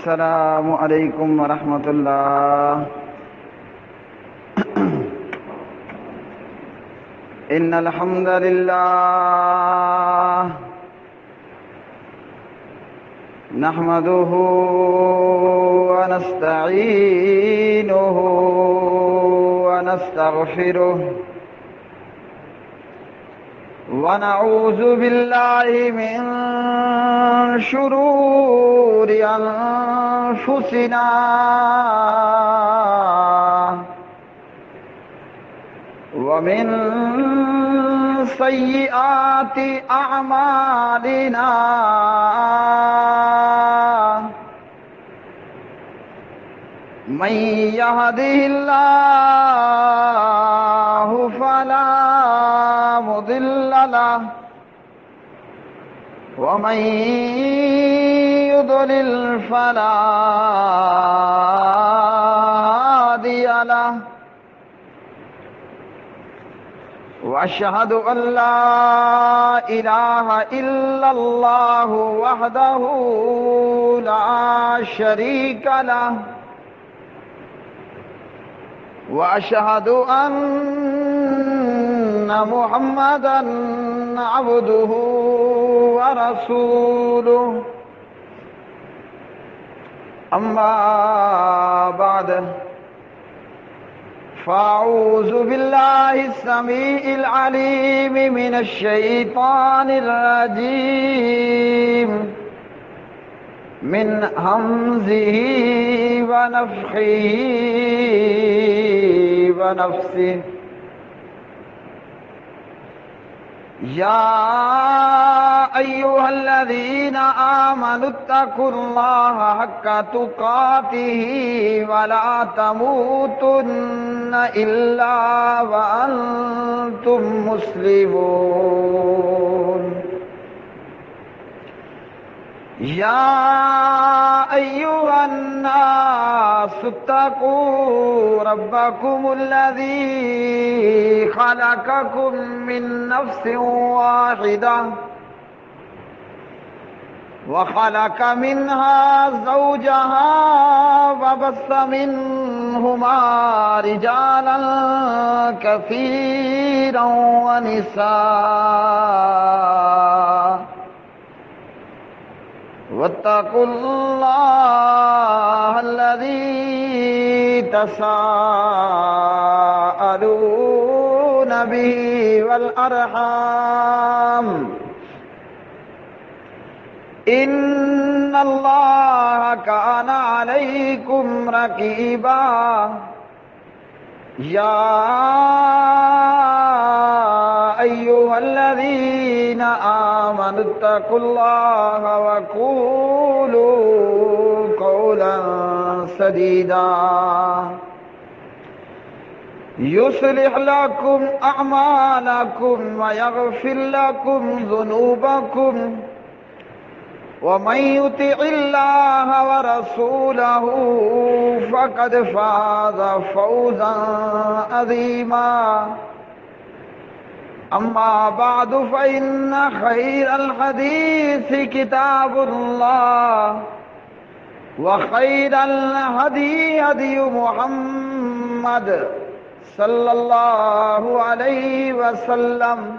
السلام علیکم ورحمۃ اللہ۔ ان الحمد للہ نحمده ونستعینه ونستغفره ونعوذ باللہ من شرور انفسنا ومن سیئات اعمالنا من يهده الله فلا مضل له ومن يضلل فلا هادي له وأشهد أن لا إله إلا الله وحده لا شريك له وأشهد أن محمدًا عبده ورسوله أما بعد فأعوذ بالله السميع العليم من الشيطان الرجيم من همزه ونفخه ونفسه يا أيها الذين آمنوا اتقوا الله حق تقاته ولا تموتن إلا وأنتم مسلمون يا أيها الناس اتقوا ربكم الذي خلقكم من نفس واحدة وخلق منها زوجها وبث منهما رجالا كثيرا ونساء واتقوا الله الذي تساءلون به والأرحام إن الله كان عليكم رقيبا يا أيها الذين آمنوا اتقوا الله وقولوا قولا سديدا يصلح لكم أعمالكم ويغفر لكم ذنوبكم ومن يطع الله ورسوله فقد فاز فوزا عظيما أما بعد فإن خير الحديث كتاب الله وخير الهدي هدي محمد صلى الله عليه وسلم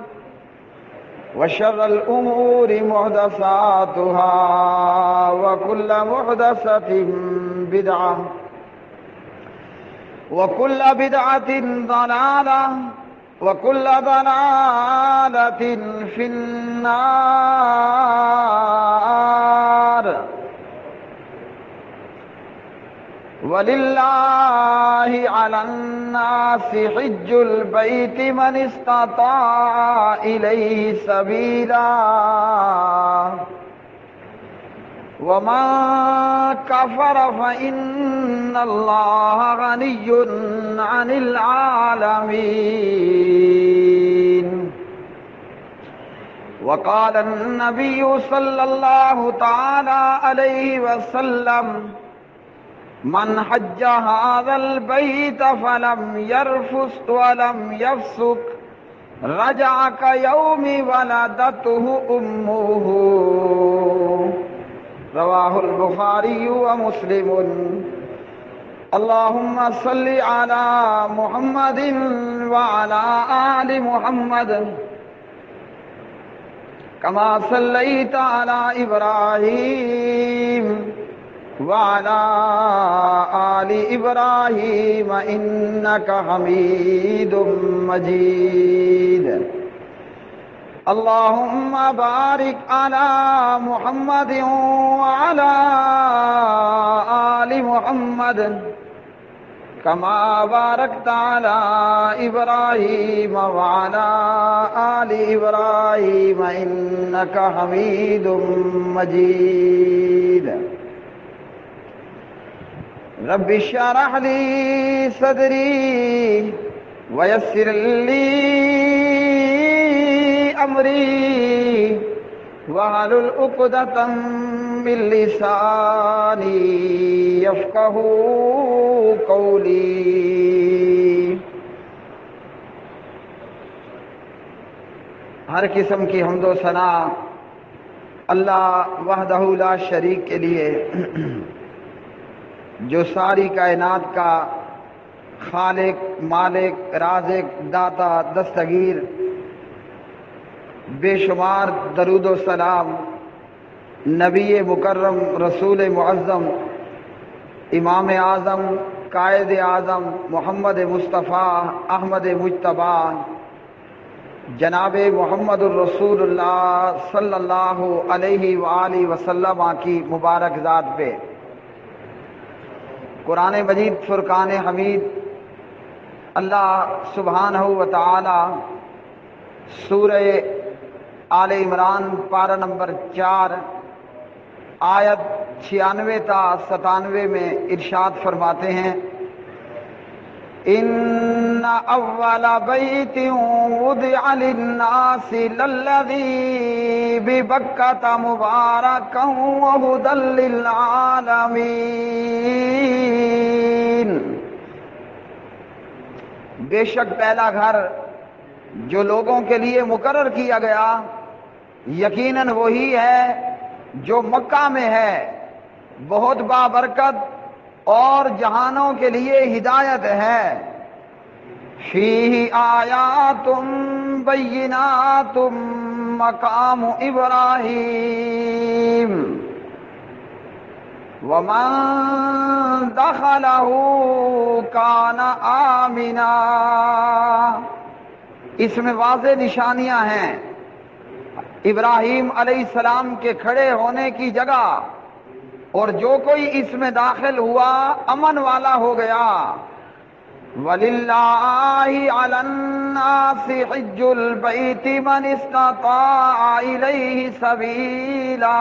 وشر الأمور محدثاتها وكل محدثة بدعة وكل بدعة ضلالة وكل ضلالة في النار ولله على الناس حج البيت من استطاع إليه سبيلا ومن كفر فإن الله غني عن العالمين وقال النبي صلى الله تعالى عليه وسلم من حج هذا البيت فلم يرفث ولم يفسق رجع كيوم ولدته أمه رواہ البخاری و مسلم۔ اللہم صلی علی محمد وعلی آل محمد کما صلیت علی ابراہیم وعلی آل ابراہیم انک حمید مجید۔ اللہم بارک علی محمد وعلی آل محمد کما بارکت علی ابراہیم وعلی آل ابراہیم انک حمید مجید۔ رب اشرح لی صدری ویسر لی امری واحلل عقدۃ من لسانی یفقہوا قولی۔ ہر قسم کی حمد و ثنا اللہ وحدہ لا شریک کے لیے، جو ساری کائنات کا خالق، مالک، رازق، داتا، دستگیر۔ بے شمار درود و سلام نبی مکرم، رسول معظم، امام اعظم، قائد اعظم محمد مصطفیٰ احمد مجتبیٰ جناب محمد الرسول اللہ صلی اللہ علیہ وآلہ وسلم کی مبارک ذات پہ۔ قرآن مجید فرقان حمید اللہ سبحانہ و تعالی سورہ آل عمران پارہ نمبر 4 آیت 96 تا 97 میں ارشاد فرماتے ہیں، ان اول بیت وضع للناس للذی ببکۃ مبارکا وہدی للعالمین۔ بے شک پہلا گھر جو لوگوں کے لیے مقرر کیا گیا یقیناً وہی ہے جو مکہ میں ہے، بہت بابرکت اور جہانوں کے لیے ہدایت ہے۔ فیہ آیات بینات مقام ابراہیم ومن دخلہ کان آمنا۔ اس میں واضح نشانیاں ہیں ابراہیم علیہ السلام کے کھڑے ہونے کی جگہ، اور جو کوئی اس میں داخل ہوا امن والا ہو گیا۔ وَلِلَّهِ عَلَى النَّاسِ حِجُّ الْبَيْتِ مَنِ اسْتَطَاعَ إِلَيْهِ سَبِيلًا۔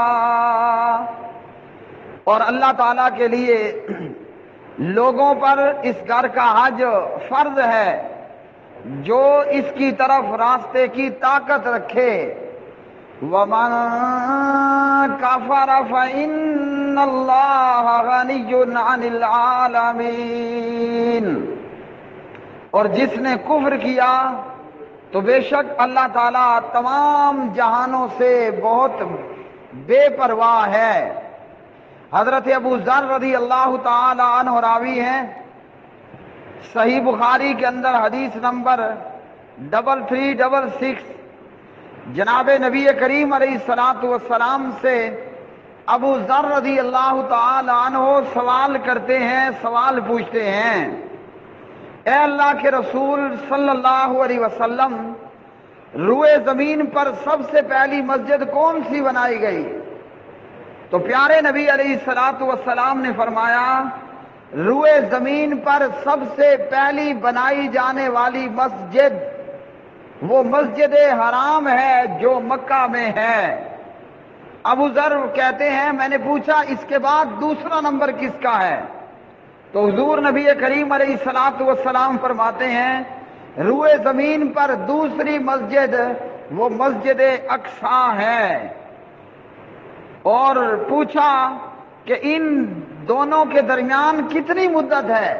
اور اللہ تعالیٰ کے لیے لوگوں پر اس گھر کا حج فرض ہے جو اس کی طرف راستے کی طاقت رکھے۔ وَمَن كَفَرَ فَإِنَّ اللَّهَ غَنِيٌّ عَنِ الْعَالَمِينَ۔ اور جس نے کفر کیا تو بے شک اللہ تعالیٰ تمام جہانوں سے بہت بے پرواہ ہے۔ حضرت ابو ذر رضی اللہ تعالی عنہ راوی ہیں، صحیح بخاری کے اندر حدیث نمبر 3366 جناب نبی کریم علیہ السلام سے ابو ذر رضی اللہ تعالی عنہ سوال کرتے ہیں، سوال پوچھتے ہیں، اے اللہ کے رسول صلی اللہ علیہ وسلم، روئے زمین پر سب سے پہلی مسجد کون سی بنائی گئی؟ تو پیارے نبی علیہ السلام نے فرمایا، روئے زمین پر سب سے پہلی بنائی جانے والی مسجد وہ مسجد حرام ہے جو مکہ میں ہے۔ ابو ذر کہتے ہیں میں نے پوچھا اس کے بعد دوسرا نمبر کس کا ہے؟ تو حضور نبی کریم علیہ السلام فرماتے ہیں روئے زمین پر دوسری مسجد وہ مسجد اقصی ہے۔ اور پوچھا کہ ان دونوں کے درمیان کتنی مدت ہے؟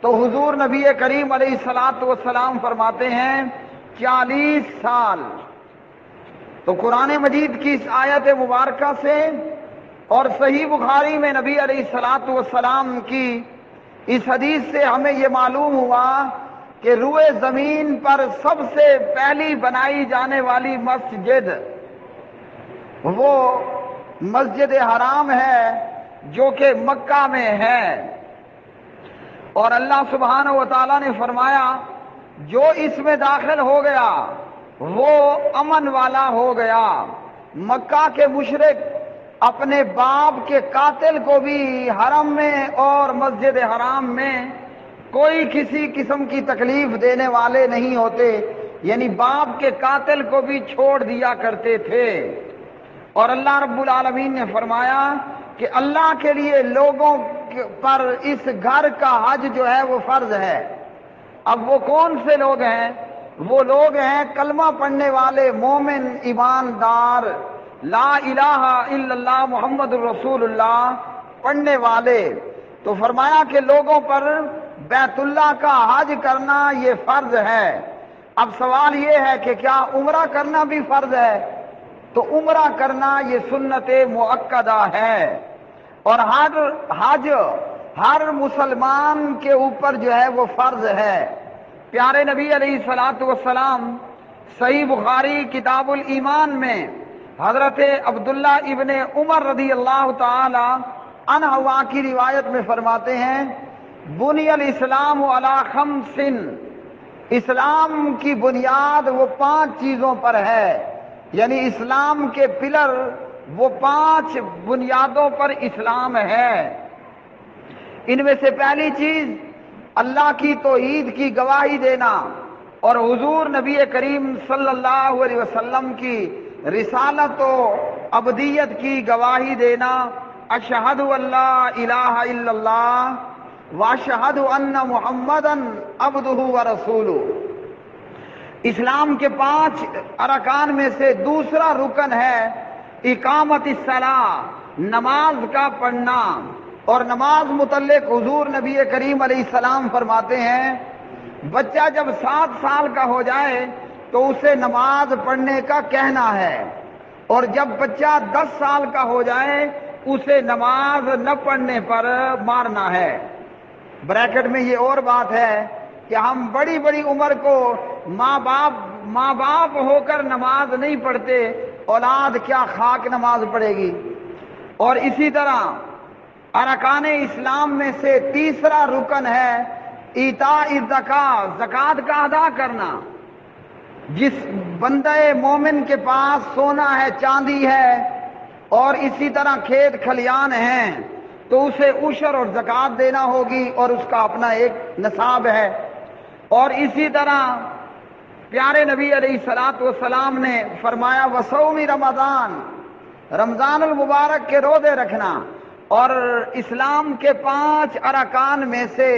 تو حضور نبی کریم علیہ السلام فرماتے ہیں 40 سال۔ تو قرآن مجید کی اس آیت مبارکہ سے اور صحیح بخاری میں نبی علیہ الصلوۃ والسلام کی اس حدیث سے ہمیں یہ معلوم ہوا کہ روئے زمین پر سب سے پہلی بنائی جانے والی مسجد وہ مسجد حرام ہے جو کہ مکہ میں ہے، اور اللہ سبحانہ و تعالیٰ نے فرمایا جو اس میں داخل ہو گیا وہ امن والا ہو گیا۔ مکہ کے مشرک اپنے باپ کے قاتل کو بھی حرم میں اور مسجد حرام میں کوئی کسی قسم کی تکلیف دینے والے نہیں ہوتے، یعنی باپ کے قاتل کو بھی چھوڑ دیا کرتے تھے۔ اور اللہ رب العالمین نے فرمایا کہ اللہ کے لیے لوگوں پر اس گھر کا حج جو ہے وہ فرض ہے۔ اب وہ کون سے لوگ ہیں؟ وہ لوگ ہیں کلمہ پڑھنے والے مومن ایماندار، لا الہ الا اللہ محمد الرسول اللہ پڑھنے والے۔ تو فرمایا کہ لوگوں پر بیت اللہ کا حج کرنا یہ فرض ہے۔ اب سوال یہ ہے کہ کیا عمرہ کرنا بھی فرض ہے؟ تو عمرہ کرنا یہ سنت مؤکدہ ہے، اور حج ہر مسلمان کے اوپر جو ہے وہ فرض ہے۔ پیارے نبی علیہ الصلوۃ والسلام صحیح بخاری کتاب الایمان میں حضرت عبداللہ ابن عمر رضی اللہ تعالی عنہما کی روایت میں فرماتے ہیں بنی الاسلام علی خمس، اسلام کی بنیاد وہ 5 چیزوں پر ہے، یعنی اسلام کے پلر وہ 5 بنیادوں پر اسلام ہے۔ ان میں سے پہلی چیز اللہ کی توحید کی گواہی دینا اور حضور نبی کریم صلی اللہ علیہ وسلم کی رسالت و عبدیت کی گواہی دینا، اشہد ان لا الہ الا اللہ واشہد ان محمدً عبدہ ورسولہ۔ اسلام کے 5 ارکان میں سے دوسرا رکن ہے اقامت الصلاۃ، نماز کا پڑھنا، اور نماز متعلق حضور نبی کریم علیہ السلام فرماتے ہیں بچہ جب 7 سال کا ہو جائے تو اسے نماز پڑھنے کا کہنا ہے، اور جب بچہ 10 سال کا ہو جائے اسے نماز نہ پڑھنے پر مارنا ہے۔ بریکٹ میں یہ اور بات ہے کہ ہم بڑی بڑی عمر کو ماں باپ ہو کر نماز نہیں پڑھتے، اولاد کیا خاک نماز پڑھے گی۔ اور اسی طرح ارکان اسلام میں سے تیسرا رکن ہے ایتاء الزکوٰۃ، زکوٰۃ کا ادا کرنا۔ جس بندہ مومن کے پاس سونا ہے، چاندی ہے، اور اسی طرح کھیت کھلیان ہیں تو اسے عشر اور زکوٰۃ دینا ہوگی، اور اس کا اپنا ایک نصاب ہے۔ اور اسی طرح پیارے نبی علیہ الصلوۃ والسلام نے فرمایا وصوم رمضان، رمضان المبارک کے روزے رکھنا۔ اور اسلام کے 5 ارکان میں سے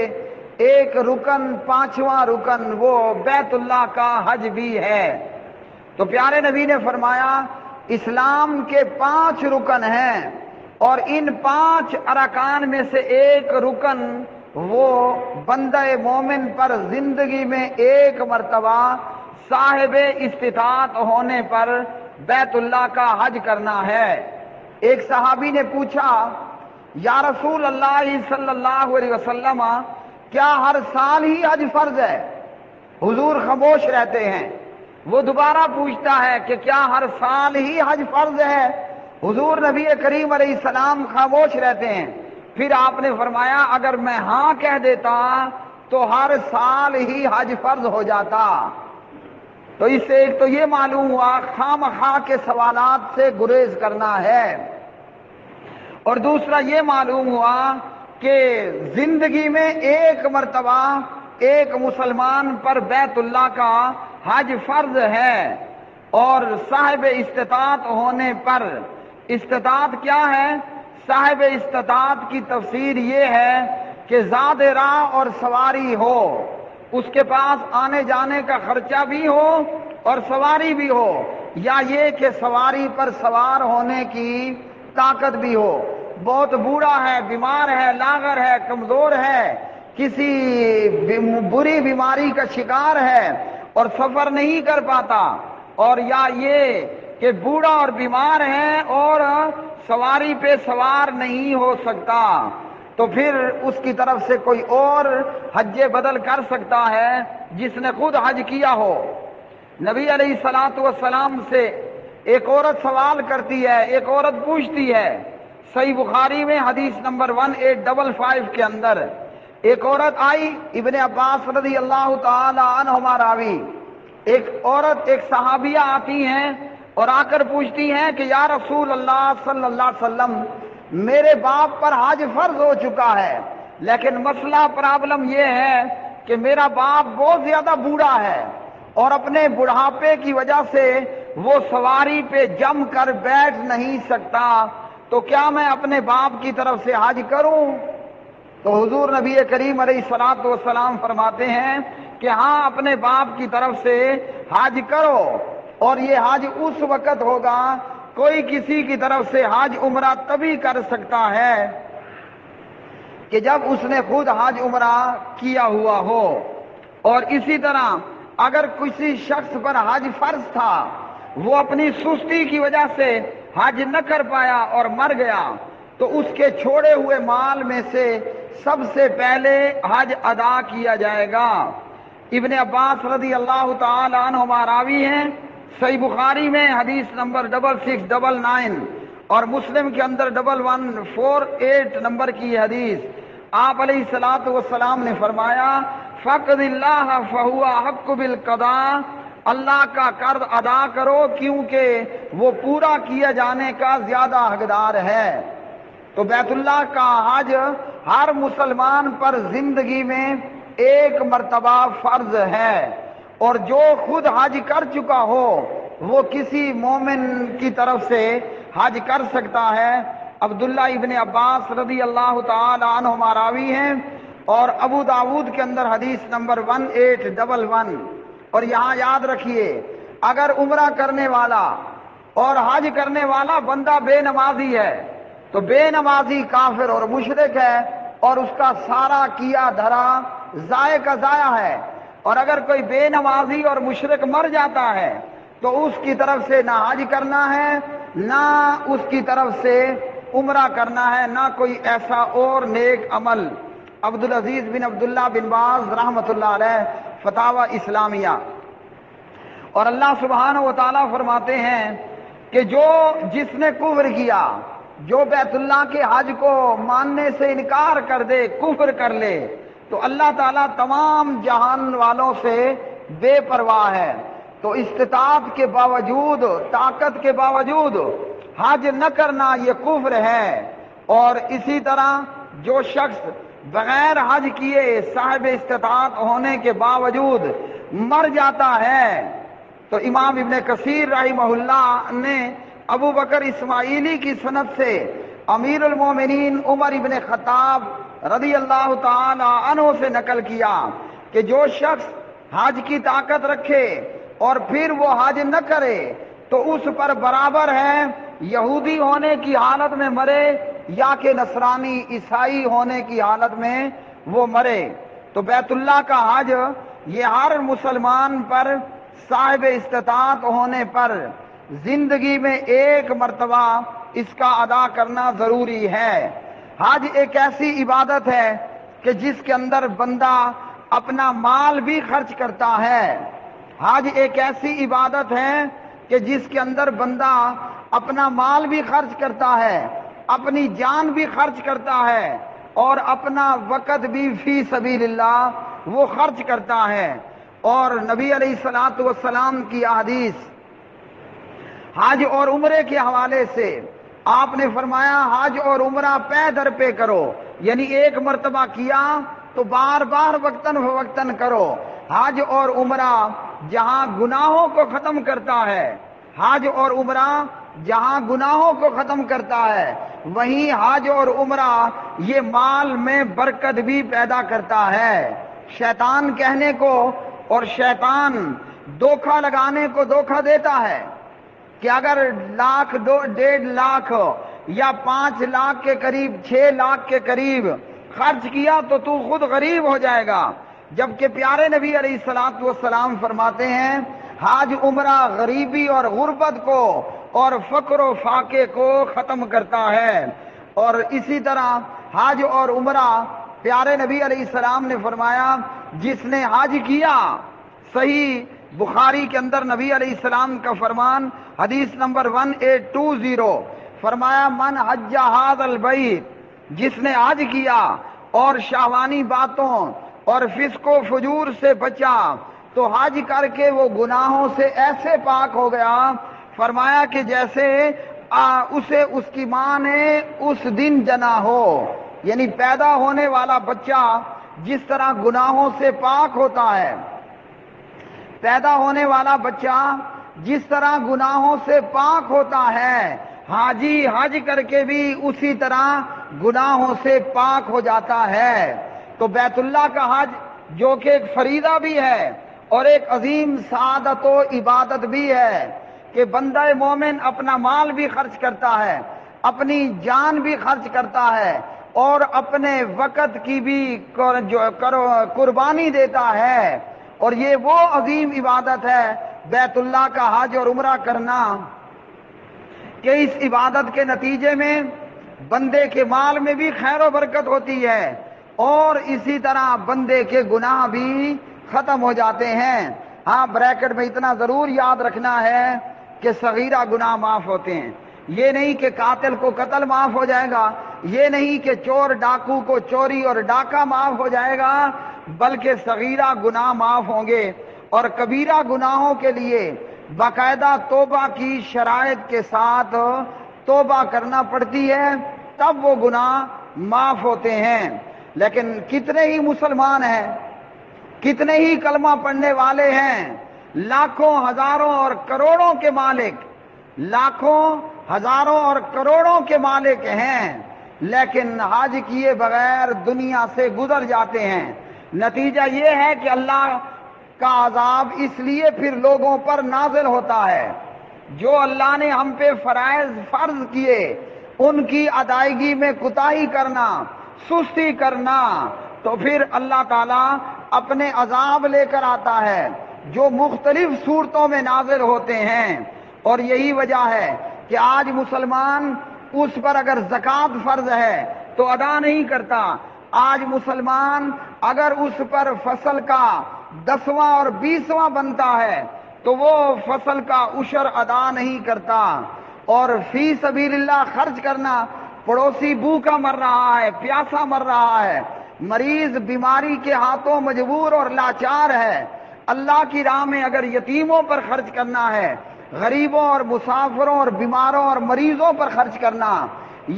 ایک رکن، 5واں رکن وہ بیت اللہ کا حج بھی ہے۔ تو پیارے نبی نے فرمایا اسلام کے 5 رکن ہیں، اور ان 5 ارکان میں سے ایک رکن وہ بندہ مومن پر زندگی میں ایک مرتبہ صاحب استطاعت ہونے پر بیت اللہ کا حج کرنا ہے۔ ایک صحابی نے پوچھا یا رسول اللہ صلی اللہ علیہ وسلم کیا ہر سال ہی حج فرض ہے؟ حضور خاموش رہتے ہیں۔ وہ دوبارہ پوچھتا ہے کہ کیا ہر سال ہی حج فرض ہے؟ حضور نبی کریم علیہ السلام خاموش رہتے ہیں۔ پھر آپ نے فرمایا اگر میں ہاں کہہ دیتا تو ہر سال ہی حج فرض ہو جاتا۔ تو اس سے ایک تو یہ معلوم ہوا خام خواہ کے سوالات سے گریز کرنا ہے، اور دوسرا یہ معلوم ہوا کہ زندگی میں ایک مرتبہ ایک مسلمان پر بیت اللہ کا حج فرض ہے، اور صاحب استطاعت ہونے پر۔ استطاعت کیا ہے؟ صاحب استطاعت کی تفسیر یہ ہے کہ زاد راہ اور سواری ہو، اس کے پاس آنے جانے کا خرچہ بھی ہو اور سواری بھی ہو، یا یہ کہ سواری پر سوار ہونے کی طاقت بھی ہو۔ بہت بوڑھا ہے، بیمار ہے، لاغر ہے، کمزور ہے، کسی بری بیماری کا شکار ہے اور سفر نہیں کر پاتا، اور یا یہ کہ بوڑھا اور بیمار ہے اور سواری پہ سوار نہیں ہو سکتا، تو پھر اس کی طرف سے کوئی اور حج بدل کر سکتا ہے جس نے خود حج کیا ہو۔ نبی علیہ الصلوۃ والسلام سے ایک عورت سوال کرتی ہے، ایک عورت پوچھتی ہے، صحیح بخاری میں حدیث نمبر 1855 کے اندر ایک عورت آئی، ابن عباس رضی اللہ تعالی عنہما راوی، ایک عورت، ایک صحابیہ آتی ہیں اور آ کر پوچھتی ہیں کہ یا رسول اللہ صلی اللہ علیہ وسلم، میرے باپ پر حج فرض ہو چکا ہے، لیکن مسئلہ پرابلم یہ ہے کہ میرا باپ بہت زیادہ بوڑھا ہے اور اپنے بڑھاپے کی وجہ سے وہ سواری پہ جم کر بیٹھ نہیں سکتا، تو کیا میں اپنے باپ کی طرف سے حج کروں؟ تو حضور نبی کریم علیہ الصلوۃ والسلام فرماتے ہیں کہ ہاں، اپنے باپ کی طرف سے حج کرو، اور یہ حج اس وقت ہوگا، کوئی کسی کی طرف سے حج عمرہ تبھی کر سکتا ہے کہ جب اس نے خود حج عمرہ کیا ہوا ہو۔ اور اسی طرح اگر کسی شخص پر حج فرض تھا، وہ اپنی سستی کی وجہ سے حج نہ کر پایا اور مر گیا، تو اس کے چھوڑے ہوئے مال میں سے سب سے پہلے حج ادا کیا جائے گا۔ ابن عباس رضی اللہ تعالی عنہما راوی ہیں، صحیح بخاری میں حدیث نمبر 6699 اور مسلم کے اندر 1148 نمبر کی حدیث، آپ علیہ الصلوۃ والسلام نے فرمایا، فقد اللہ فہو حق بالقضاء، اللہ کا قرض ادا کرو کیونکہ وہ پورا کیا جانے کا زیادہ حقدار ہے۔ تو بیت اللہ کا حج ہر مسلمان پر زندگی میں ایک مرتبہ فرض ہے، اور جو خود حج کر چکا ہو وہ کسی مومن کی طرف سے حج کر سکتا ہے۔ عبداللہ ابن عباس رضی اللہ تعالی عنہما راوی ہیں، اور ابو داود کے اندر حدیث نمبر 1811۔ اور یہاں یاد رکھیے، اگر عمرہ کرنے والا اور حج کرنے والا بندہ بے نمازی ہے تو بے نمازی کافر اور مشرک ہے، اور اس کا سارا کیا دھرا ضائع کا ضائع ہے۔ اور اگر کوئی بے نمازی اور مشرک مر جاتا ہے تو اس کی طرف سے نہ حج کرنا ہے، نہ اس کی طرف سے عمرہ کرنا ہے، نہ کوئی ایسا اور نیک عمل۔ عبدالعزیز بن عبداللہ بن باز رحمۃ اللہ علیہ، فتاوی اسلامیہ۔ اور اللہ سبحانہ و تعالیٰ فرماتے ہیں کہ جس نے کفر کیا، جو بیت اللہ کے حج کو ماننے سے انکار کر دے، کفر کر لے، تو اللہ تعالیٰ تمام جہان والوں سے بے پرواہ ہے۔ تو استطاعت کے باوجود، طاقت کے باوجود حج نہ کرنا یہ کفر ہے۔ اور اسی طرح جو شخص بغیر حج کیے صاحب استطاعت ہونے کے باوجود مر جاتا ہے، تو امام ابن کثیر رحمہ اللہ نے ابو بکر اسماعیلی کی سند سے امیر المومنین عمر ابن خطاب رضی اللہ تعالی عنہ سے نقل کیا کہ جو شخص حج کی طاقت رکھے اور پھر وہ حج نہ کرے تو اس پر برابر ہے یہودی ہونے کی حالت میں مرے یا کہ نصرانی عیسائی ہونے کی حالت میں وہ مرے۔ تو بیت اللہ کا حج یہ ہر مسلمان پر صاحب استطاعت ہونے پر زندگی میں ایک مرتبہ اس کا ادا کرنا ضروری ہے۔ حج ایک ایسی عبادت ہے کہ جس کے اندر بندہ اپنا مال بھی خرچ کرتا ہے۔ حج ایک ایسی عبادت ہے کہ جس کے اندر بندہ اپنا مال بھی خرچ کرتا ہے، اپنی جان بھی خرچ کرتا ہے، اور اپنا وقت بھی فی سبیل اللہ وہ خرچ کرتا ہے۔ اور نبی علیہ الصلوۃ والسلام کی احادیث حج اور عمرے کے حوالے سے آپ نے فرمایا، حج اور عمرہ پے در پہ کرو، یعنی ایک مرتبہ کیا تو بار بار وقتاً فوقتاً کرو۔ حج اور عمرہ جہاں گناہوں کو ختم کرتا ہے، حج اور عمرہ جہاں گناہوں کو ختم کرتا ہے، وہیں حج اور عمرہ یہ مال میں برکت بھی پیدا کرتا ہے۔ شیطان کہنے کو اور شیطان دھوکہ لگانے کو دھوکہ دیتا ہے کہ اگر لاکھ، 1.5 لاکھ یا 5 لاکھ کے قریب، 6 لاکھ کے قریب خرچ کیا تو تو خود غریب ہو جائے گا، جبکہ پیارے نبی علیہ الصلوۃ والسلام فرماتے ہیں حج عمرہ غریبی اور غربت کو اور فقر و فاقے کو ختم کرتا ہے۔ اور اسی طرح حج اور عمرہ، پیارے نبی علیہ السلام نے فرمایا جس نے حج کیا، صحیح بخاری کے اندر نبی علیہ السلام کا فرمان حدیث نمبر 1820، فرمایا من حج ھذا البیت، جس نے حج کیا اور شہوانی باتوں اور فسق و فجور سے بچا تو حج کر کے وہ گناہوں سے ایسے پاک ہو گیا، فرمایا کہ جیسے اسے اس کی ماں نے اس دن جنا ہو، یعنی پیدا ہونے والا بچہ جس طرح گناہوں سے پاک ہوتا ہے، پیدا ہونے والا بچہ جس طرح گناہوں سے پاک ہوتا ہے، حاجی حج کر کے بھی اسی طرح گناہوں سے پاک ہو جاتا ہے۔ تو بیت اللہ کا حج جو کہ ایک فریضہ بھی ہے اور ایک عظیم سعادت و عبادت بھی ہے کہ بندہ مومن اپنا مال بھی خرچ کرتا ہے، اپنی جان بھی خرچ کرتا ہے اور اپنے وقت کی بھی قربانی دیتا ہے، اور یہ وہ عظیم عبادت ہے بیت اللہ کا حج اور عمرہ کرنا کہ اس عبادت کے نتیجے میں بندے کے مال میں بھی خیر و برکت ہوتی ہے اور اسی طرح بندے کے گناہ بھی ختم ہو جاتے ہیں۔ ہاں، بریکٹ میں اتنا ضرور یاد رکھنا ہے کہ صغیرہ گناہ معاف ہوتے ہیں، یہ نہیں کہ قاتل کو قتل معاف ہو جائے گا، یہ نہیں کہ چور ڈاکو کو چوری اور ڈاکہ معاف ہو جائے گا، بلکہ صغیرہ گناہ معاف ہوں گے، اور کبیرہ گناہوں کے لیے باقاعدہ توبہ کی شرائط کے ساتھ توبہ کرنا پڑتی ہے، تب وہ گناہ معاف ہوتے ہیں۔ لیکن کتنے ہی مسلمان ہیں، کتنے ہی کلمہ پڑھنے والے ہیں، لاکھوں ہزاروں اور کروڑوں کے مالک، لاکھوں ہزاروں اور کروڑوں کے مالک ہیں، لیکن حج کیے بغیر دنیا سے گزر جاتے ہیں۔ نتیجہ یہ ہے کہ اللہ کا عذاب اس لیے پھر لوگوں پر نازل ہوتا ہے جو اللہ نے ہم پہ فرض کیے ان کی ادائیگی میں کوتاہی کرنا، سستی کرنا، تو پھر اللہ تعالیٰ اپنے عذاب لے کر آتا ہے جو مختلف صورتوں میں نازل ہوتے ہیں۔ اور یہی وجہ ہے کہ آج مسلمان اس پر اگر زکوٰۃ فرض ہے تو ادا نہیں کرتا، آج مسلمان اگر اس پر فصل کا 10واں اور 20واں بنتا ہے تو وہ فصل کا عشر ادا نہیں کرتا، اور فی سبیل اللہ خرچ کرنا، پڑوسی بھوکا مر رہا ہے، پیاسا مر رہا ہے، مریض بیماری کے ہاتھوں مجبور اور لاچار ہے، اللہ کی راہ میں اگر یتیموں پر خرچ کرنا ہے، غریبوں اور مسافروں اور بیماروں اور مریضوں پر خرچ کرنا،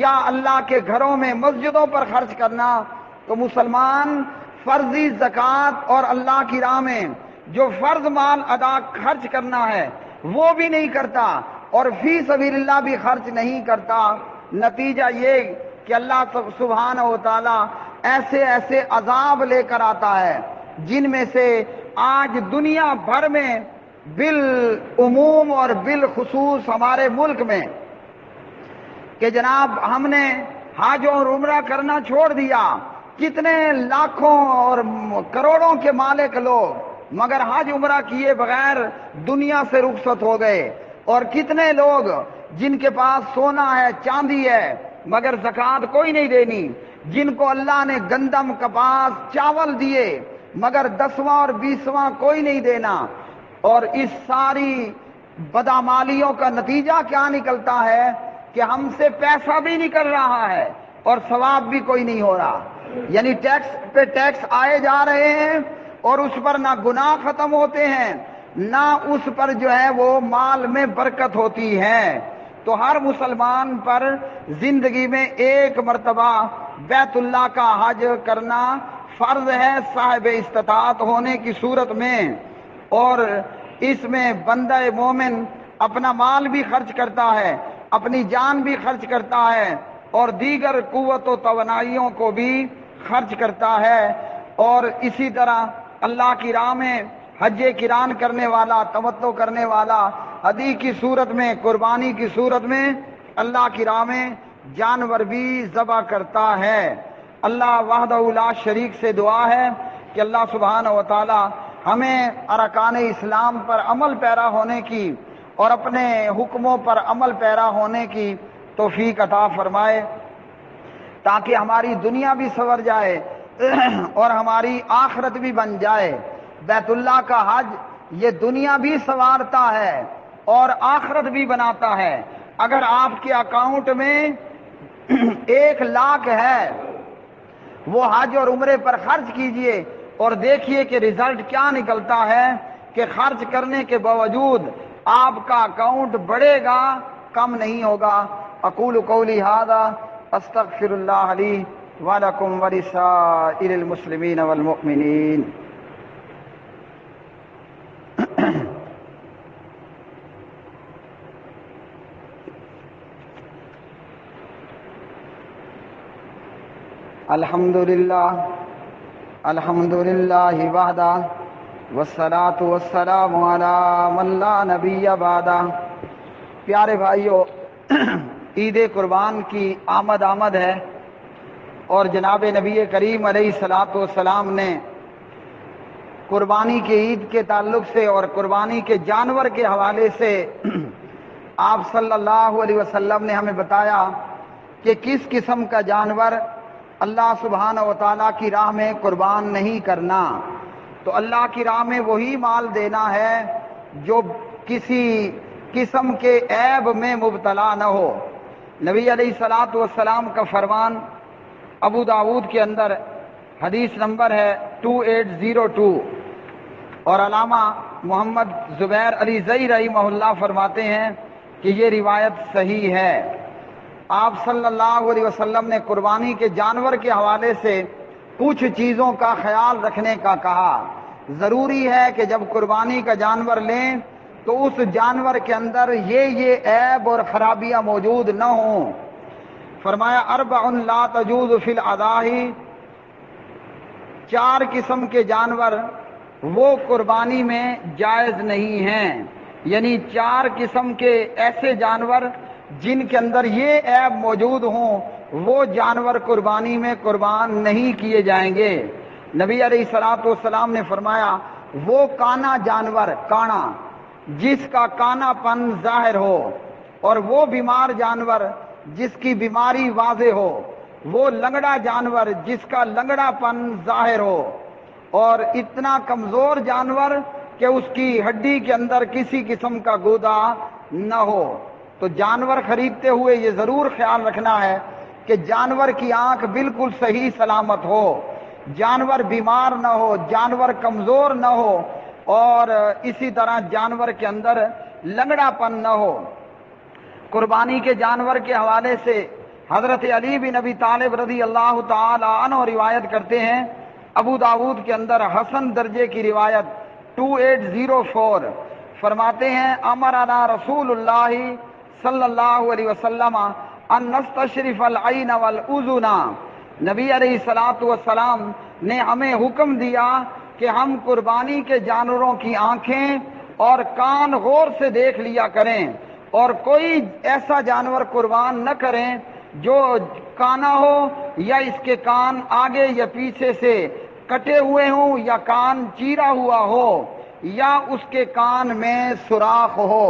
یا اللہ کے گھروں میں مسجدوں پر خرچ کرنا، تو مسلمان فرضی زکوٰۃ اور اللہ کی راہ میں جو فرض مال ادا خرچ کرنا ہے وہ بھی نہیں کرتا اور فی سبیل اللہ بھی خرچ نہیں کرتا۔ نتیجہ یہ کہ اللہ سبحانہ و تعالی ایسے ایسے عذاب لے کر آتا ہے جن میں سے آج دنیا بھر میں بالعموم اور بالخصوص ہمارے ملک میں کہ جناب ہم نے حج اور عمرہ کرنا چھوڑ دیا، کتنے لاکھوں اور کروڑوں کے مالک لوگ مگر حج عمرہ کیے بغیر دنیا سے رخصت ہو گئے، اور کتنے لوگ جن کے پاس سونا ہے، چاندی ہے، مگر زکوٰۃ کوئی نہیں دینی، جن کو اللہ نے گندم، کپاس، چاول دیے مگر 10واں اور 20واں کوئی نہیں دینا۔ اور اس ساری بدعمالیوں کا نتیجہ کیا نکلتا ہے کہ ہم سے پیسہ بھی نکل رہا ہے اور ثواب بھی کوئی نہیں ہو رہا، یعنی ٹیکس پہ ٹیکس آئے جا رہے ہیں اور اس پر نہ گناہ ختم ہوتے ہیں نہ اس پر جو ہے وہ مال میں برکت ہوتی ہے۔ تو ہر مسلمان پر زندگی میں ایک مرتبہ بیت اللہ کا حج کرنا فرض ہے صاحب استطاعت ہونے کی صورت میں، اور اس میں بندہ مومن اپنا مال بھی خرچ کرتا ہے، اپنی جان بھی خرچ کرتا ہے اور دیگر قوت و توانائیوں کو بھی خرچ کرتا ہے، اور اسی طرح اللہ کی راہ میں حج قران کرنے والا، تمتع کرنے والا ہدی کی صورت میں، قربانی کی صورت میں اللہ کی راہ میں جانور بھی ذبح کرتا ہے۔ اللہ وحدہ لا شریک سے دعا ہے کہ اللہ سبحانہ و تعالی ہمیں ارکان اسلام پر عمل پیرا ہونے کی اور اپنے حکموں پر عمل پیرا ہونے کی توفیق عطا فرمائے، تاکہ ہماری دنیا بھی سنور جائے اور ہماری آخرت بھی بن جائے۔ بیت اللہ کا حج یہ دنیا بھی سنوارتا ہے اور آخرت بھی بناتا ہے۔ اگر آپ کے اکاؤنٹ میں 1,00,000 ہے، وہ حج اور عمرے پر خرچ کیجئے اور دیکھیے کہ رزلٹ کیا نکلتا ہے کہ خرچ کرنے کے باوجود آپ کا اکاؤنٹ بڑھے گا، کم نہیں ہوگا۔ اقول قولی ھذا استغفر اللہ لی ولکم ولسائر المسلمین والمؤمنین۔ الحمدللہ وحدہ والصلاة والسلام علی من لا نبی بعدہ۔ پیارے بھائیو، عید قربان کی آمد ہے اور جناب نبی کریم علیہ الصلاۃ والسلام نے قربانی کے عید کے تعلق سے اور قربانی کے جانور کے حوالے سے آپ صلی اللہ علیہ وسلم نے ہمیں بتایا کہ کس قسم کا جانور اللہ سبحانہ و تعالیٰ کی راہ میں قربان نہیں کرنا۔ تو اللہ کی راہ میں وہی مال دینا ہے جو کسی قسم کے عیب میں مبتلا نہ ہو۔ نبی علیہ الصلاۃ والسلام کا فرمان ابو داود کے اندر حدیث نمبر ہے 2802، اور علامہ محمد زبیر علی زئی رحمہ اللہ فرماتے ہیں کہ یہ روایت صحیح ہے۔ آپ صلی اللہ علیہ وسلم نے قربانی کے جانور کے حوالے سے کچھ چیزوں کا خیال رکھنے کا کہا۔ ضروری ہے کہ جب قربانی کا جانور لیں تو اس جانور کے اندر یہ عیب اور خرابیاں موجود نہ ہوں۔ فرمایا اربع لا تجوز فی الاضاحی، 4 قسم کے جانور وہ قربانی میں جائز نہیں ہیں، یعنی 4 قسم کے ایسے جانور جن کے اندر یہ عیب موجود ہوں وہ جانور قربانی میں قربان نہیں کیے جائیں گے۔ نبی علیہ الصلوۃ والسلام نے فرمایا وہ کانا جانور، کانا جس کا کانا پن ظاہر ہو، اور وہ بیمار جانور جس کی بیماری واضح ہو، وہ لنگڑا جانور جس کا لنگڑا پن ظاہر ہو، اور اتنا کمزور جانور کہ اس کی ہڈی کے اندر کسی قسم کا گودا نہ ہو۔ تو جانور خریدتے ہوئے یہ ضرور خیال رکھنا ہے کہ جانور کی آنکھ بالکل صحیح سلامت ہو، جانور بیمار نہ ہو، جانور کمزور نہ ہو، اور اسی طرح جانور کے اندر لنگڑا پن نہ ہو۔ قربانی کے جانور کے حوالے سے حضرت علی بن ابی طالب رضی اللہ تعالی عنہ روایت کرتے ہیں، ابو داود کے اندر حسن درجے کی روایت 2804، فرماتے ہیں امرنا رسول اللہ صلی اللہ علیہ وسلم ان نستشرف العین والاذن، نبی علیہ الصلوۃ والسلام نے ہمیں حکم دیا کہ ہم قربانی کے جانوروں کی آنکھیں اور کان غور سے دیکھ لیا کریں، اور کوئی ایسا جانور قربان نہ کریں جو کانا ہو یا اس کے کان آگے یا پیچھے سے کٹے ہوئے ہوں یا کان چیرا ہوا ہو یا اس کے کان میں سوراخ ہو۔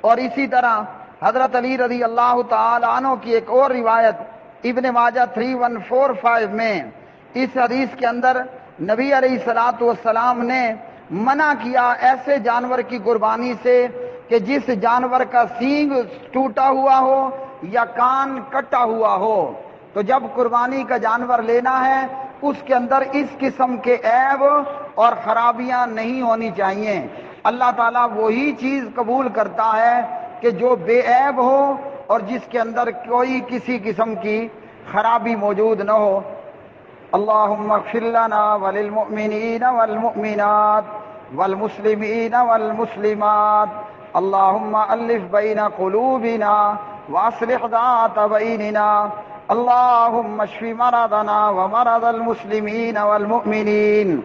اور اسی طرح حضرت علی رضی اللہ تعالی عنہ کی ایک اور روایت ابن ماجہ 3145 میں اس حدیث کے اندر نبی علیہ الصلوۃ والسلام نے منع کیا ایسے جانور کی قربانی سے کہ جس جانور کا سینگ ٹوٹا ہوا ہو یا کان کٹا ہوا ہو۔ تو جب قربانی کا جانور لینا ہے اس کے اندر اس قسم کے عیب اور خرابیاں نہیں ہونی چاہیے۔ اللہ تعالیٰ وہی چیز قبول کرتا ہے کہ جو بے عیب ہو اور جس کے اندر کوئی کسی قسم کی خرابی موجود نہ ہو۔ اللہم اغفر لنا وللمؤمنین والمؤمنات والمسلمین والمسلمات، اللہم الف بین قلوبنا واصلح ذات بیننا، اللہم اشف مرضنا ومرض المسلمین والمؤمنین،